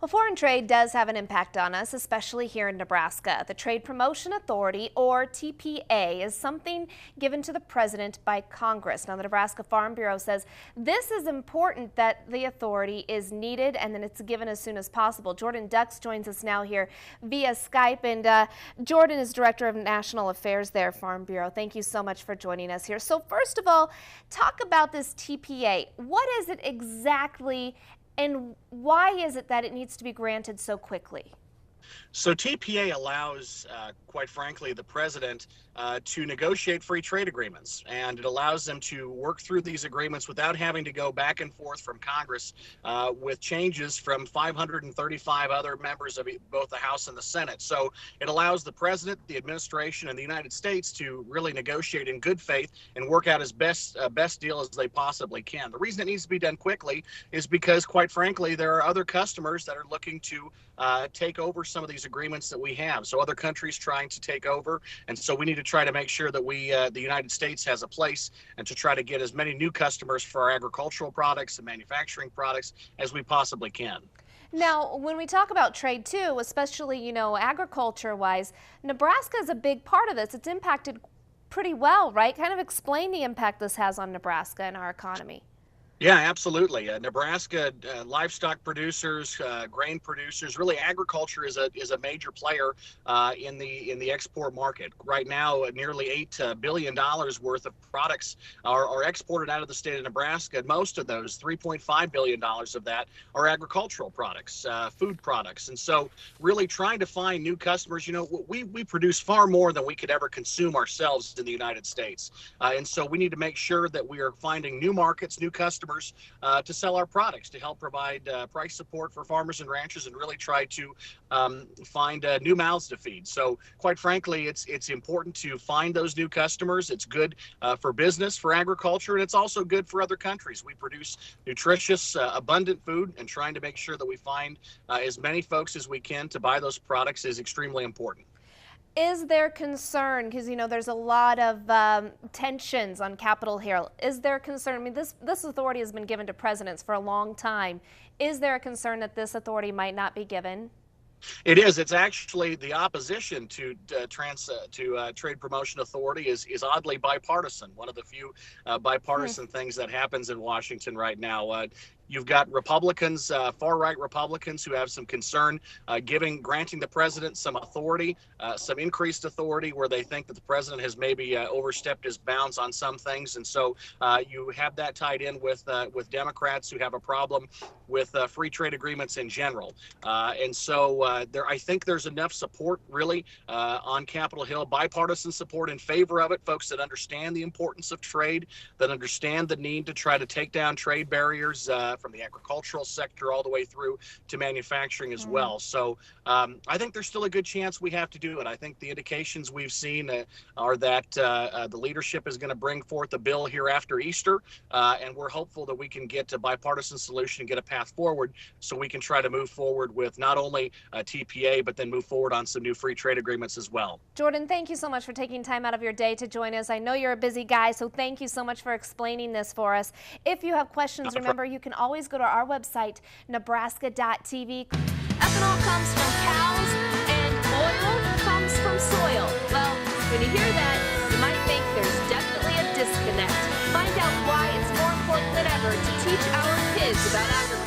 Well, foreign trade does have an impact on us, especially here in Nebraska. The Trade Promotion Authority, or TPA, is something given to the president by Congress. Now, the Nebraska Farm Bureau says this is important, that the authority is needed and that it's given as soon as possible. Jordan Dux joins us now here via Skype, and Jordan is Director of National Affairs there, Farm Bureau. Thank you so much for joining us here. So first of all, talk about this TPA. What is it exactly, and why is it that it needs to be granted so quickly? So TPA allows, quite frankly, the president to negotiate free trade agreements, and it allows them to work through these agreements without having to go back and forth from Congress with changes from 535 other members of both the House and the Senate. So it allows the president, the administration, and the United States to really negotiate in good faith and work out as best deal as they possibly can. The reason it needs to be done quickly is because, quite frankly, there are other customers that are looking to take over some of these agreements that we have. So other countries trying to take over, and so we need to try to make sure that the United States has a place, and to try to get as many new customers for our agricultural products and manufacturing products as we possibly can. Now, when we talk about trade too, especially, agriculture-wise, Nebraska is a big part of this. It's impacted pretty well, right? Kind of explain the impact this has on Nebraska and our economy. Yeah, absolutely. Nebraska livestock producers, grain producers, really agriculture is a major player in the export market. Right now, nearly $8 billion worth of products are exported out of the state of Nebraska. Most of those, $3.5 billion of that, are agricultural products, food products. And so really trying to find new customers. We produce far more than we could ever consume ourselves in the United States. And so we need to make sure that we are finding new markets, new customers, to sell our products, to help provide price support for farmers and ranchers, and really try to find new mouths to feed. So quite frankly, it's important to find those new customers. It's good for business, for agriculture, and it's also good for other countries. We produce nutritious, abundant food, and trying to make sure that we find as many folks as we can to buy those products is extremely important. Is there concern, because there's a lot of tensions on Capitol Hill? Is there concern? I mean, this authority has been given to presidents for a long time. Is there a concern that this authority might not be given? It is. It's actually the opposition to Trade Promotion Authority is oddly bipartisan. One of the few bipartisan things that happens in Washington right now. You've got Republicans, far-right Republicans, who have some concern granting the president some authority, some increased authority, where they think that the president has maybe overstepped his bounds on some things. And so you have that tied in with Democrats who have a problem with free trade agreements in general. And so I think there's enough support really on Capitol Hill, bipartisan support in favor of it, folks that understand the importance of trade, that understand the need to try to take down trade barriers from the agricultural sector all the way through to manufacturing as well. So I think there's still a good chance we have to do it. I think the indications we've seen are that the leadership is going to bring forth a bill here after Easter, and we're hopeful that we can get a bipartisan solution and get a path forward so we can try to move forward with not only TPA, but then move forward on some new free trade agreements as well. Jordan, thank you so much for taking time out of your day to join us. I know you're a busy guy, so thank you so much for explaining this for us. If you have questions, remember, you can always go to our website, nebraska.tv. Ethanol comes from cows and oil comes from soil. Well, when you hear that, you might think there's definitely a disconnect. Find out why it's more important than ever to teach our kids about agriculture.